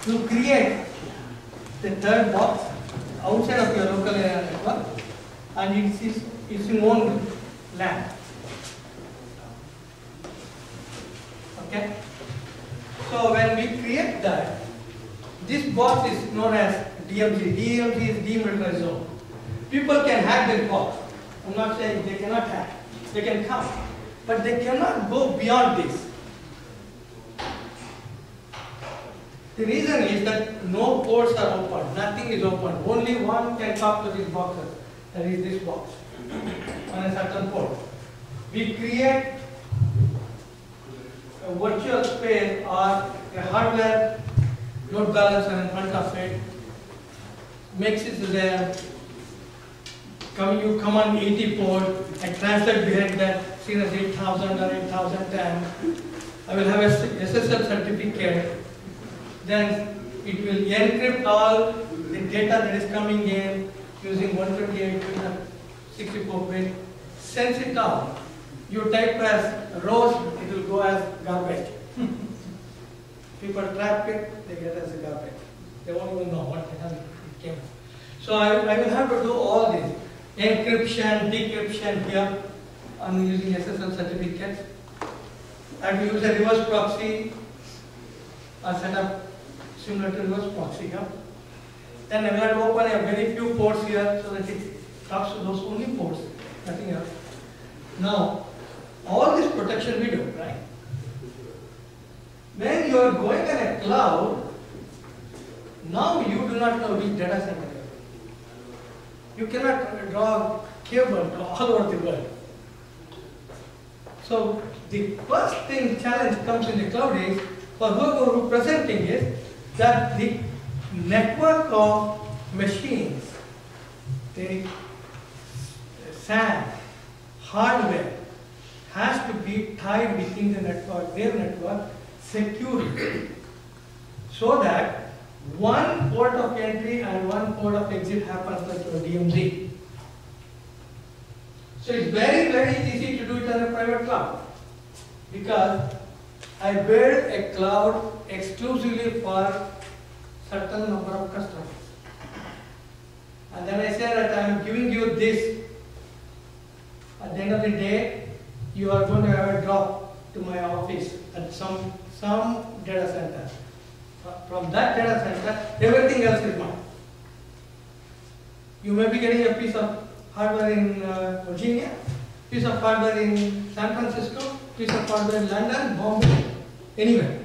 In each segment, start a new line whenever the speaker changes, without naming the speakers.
you create the third box outside of your local area network, and it's in own LAN. Okay? So when we create that, this box is known as DMZ. DMZ is demilitarized zone. People can hack this box. I'm not saying they cannot hack. They can come. But they cannot go beyond this. The reason is that no ports are open. Nothing is open. Only one can talk to these boxes. That is this box on a certain port. We create a virtual space or a hardware load balancer in front of it, makes it there. You come on 80 port, I translate behind that, seen as 8000 or 8010. I will have a SSL certificate. Then it will encrypt all the data that is coming in using 128 bit, 64 bit, sends it out. You type as rows, it will go as garbage. People trap it, they get as a garbage. They won't even know what the hell it came. So I will have to do all this. Encryption, decryption here. I'm using SSL certificates. I will use a reverse proxy or set up similar to reverse proxy here. Then I will have to open a very few ports here so that it talks to those only ports, nothing else. Now, all this protection we do, right? When you are going on a cloud, now you do not know which data center. You cannot draw cable all over the world. So the first thing challenge comes in the cloud is, for whoever presenting is, that the network of machines, the SAN, hardware, has to be tied within the network, their network, securely, so that one port of entry and one port of exit happens like your DMZ. So it's very, very easy to do it on a private cloud, because I build a cloud exclusively for certain number of customers. And then I say that I am giving you this. At the end of the day, you are going to have a drop to my office at some data center. From that data center, everything else is mine. You may be getting a piece of hardware in Virginia, piece of hardware in San Francisco, piece of hardware in London, Bombay, anywhere.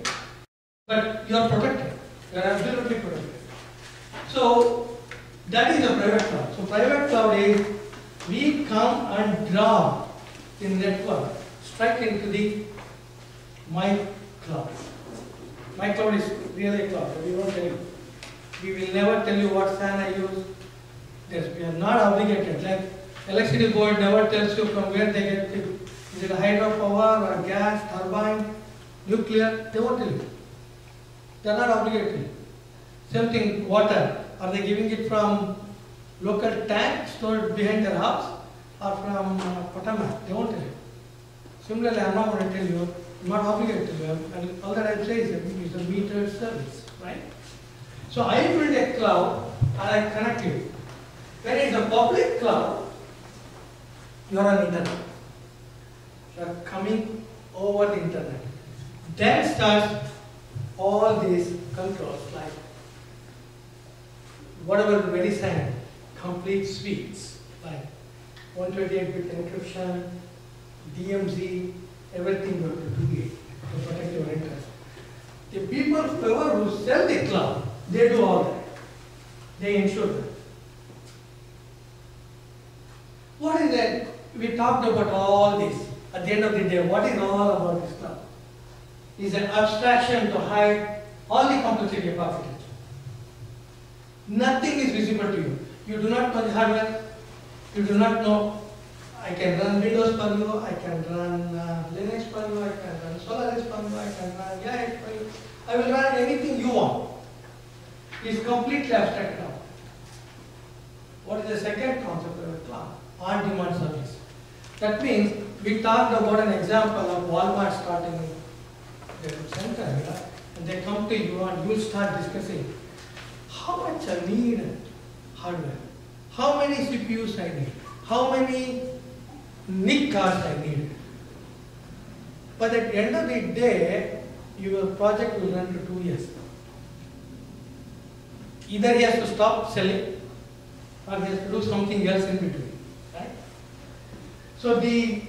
But you are protected. You are absolutely protected. So that is a private cloud. So private cloud is, we come and draw the network straight into the my cloud. My cloud is really a cloud. We won't tell you. We will never tell you what SAN I use. Yes, we are not obligated. Like electricity board never tells you from where they get it. Is it a hydropower or gas, turbine, nuclear? They won't tell you. They are not obligated. Same thing, water. Are they giving it from local tank stored behind their house or from Potomac? They won't tell you. Similarly, I am not going to tell you. I'm not obligated to you. And all that I say is a metered service, right? So I build a cloud and I connect you. When it's a public cloud, you are on internet. You are coming over the internet. Then starts all these controls, like whatever the medicine, complete suites, like 128-bit encryption, DMZ, everything you have to do it to protect your interest. The people who sell the cloud, they do all that. They ensure that. What is that? We talked about all this. At the end of the day, what is all about this cloud? It's an abstraction to hide all the complexity of architecture. Nothing is visible to you. You do not know the hardware. You do not know, I can run Windows for you, I can run Linux for you, I can run Solaris for you, I can run Linux for you. I will run anything you want. It's completely abstract now. What is the second concept of a cloud? On-demand service. That means we talked about an example of Walmart starting their center. and they come to you and you'll start discussing how much I need hardware, how many CPUs I need, how many NIC cards I need. But at the end of the day, your project will run to 2 years. Either he has to stop selling or he has to do something else in between. Right? So the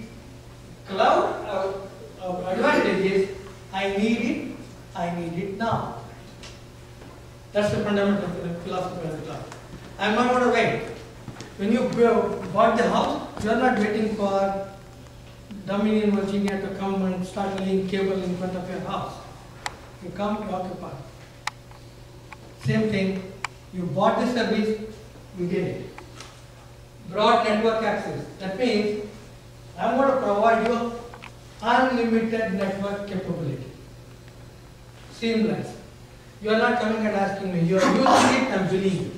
cloud advantage is I need it now. That's the fundamental philosophy of the cloud. I'm not going to wait. When you bought the house, you are not waiting for Dominion, Virginia to come and start laying cable in front of your house. You come, you occupy. Same thing, you bought the service, you get it. Broad network access. That means I'm going to provide you unlimited network capability. Seamless. You are not coming and asking me, you are using it, I'm billing you.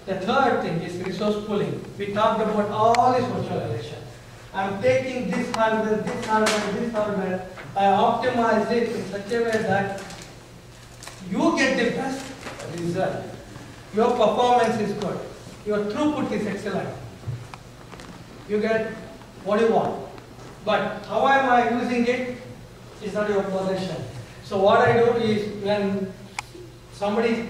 The third thing is resource pooling. We talked about all this virtualization. I'm taking this hardware, I optimize it in such a way that you get the best result. Your performance is good. Your throughput is excellent. You get what you want. But how am I using it is not your possession. So what I do is when somebody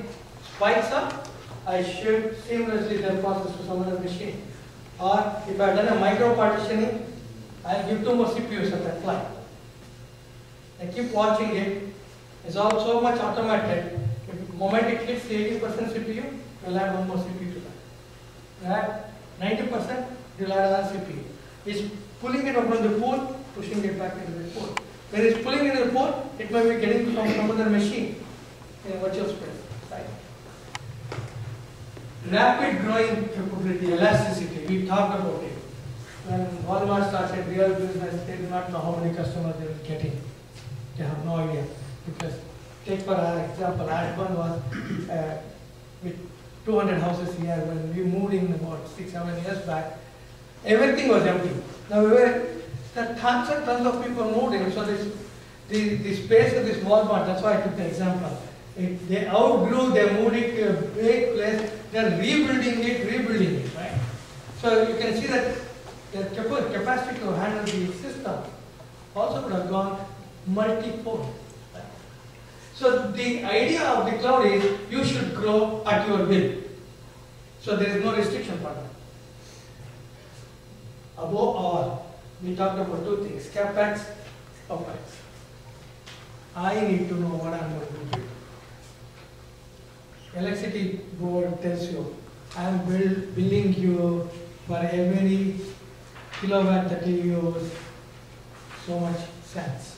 spikes up, I should seamlessly their process to some other machine. Or if I've done a micro partitioning, I'll give 2 more CPUs at that flight. I keep watching it. It's all so much automated. The moment it hits the 80% CPU, we'll add 1 more CPU to that. Add 90%, we'll add another CPU. It's pulling it from the pool, pushing it back into the pool. When it's pulling into the pool, it might be getting from some other machine in a virtual space. Right? Rapid growing capability, elasticity, we talked about it. When Walmart started real business, they do not know how many customers they were getting. They have no idea. Because, take for example, one was with 200 houses here, when we moved in about 6-7 years back, everything was empty. Now there are tons and tons of people moved in, so the space of this Walmart, that's why I took the example. They outgrew, they moved it to a big place, they're rebuilding it, right? So you can see that their capacity to handle the system also would have gone multi-fold. Right? So the idea of the cloud is you should grow at your will. So there is no restriction for that. Above all, we talked about 2 things, CapEx, OpEx. I need to know what I'm going to do. Electricity board tells you, I am billing you for every kilowatt that you use, so much cents,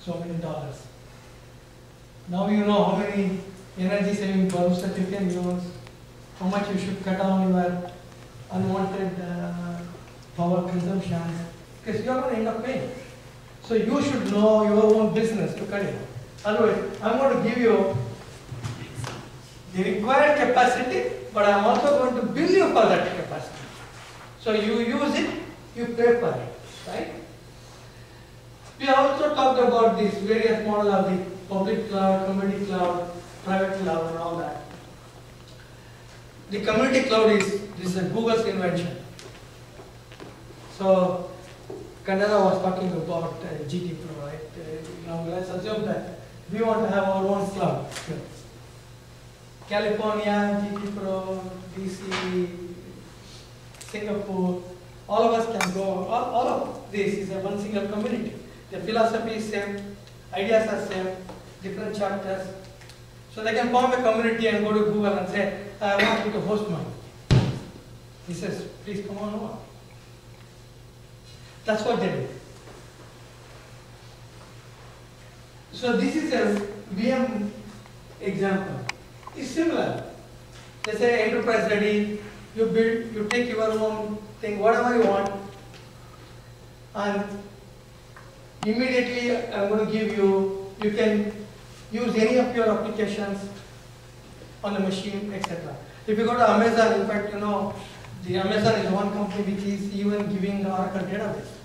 so many dollars. Now you know how many energy saving bulbs that you can use, how much you should cut down your unwanted power consumption, because you are going to end up paying. So you should know your own business to cut it. Otherwise, I'm going to give you the required capacity, but I'm also going to bill you for that capacity. So you use it, you pay for it, right? We also talked about these various models of the public cloud, community cloud, private cloud, and all that. The community cloud is Google's invention. So Kandara was talking about GT Pro, right? Now let's assume that we want to have our own cloud. California, GT Pro, DC, Singapore, all of us can go, all of this is a one single community. The philosophy is same, ideas are same, different chapters. So they can form a community and go to Google and say, I want you to host mine. He says, please come on over. That's what they do. So this is a VM example. It's similar. They say enterprise ready, you build, you take your own thing, whatever you want, and immediately I'm going to give you, you can use any of your applications on the machine, etc. If you go to Amazon, in fact, you know, the Amazon is one company which is even giving the Oracle database.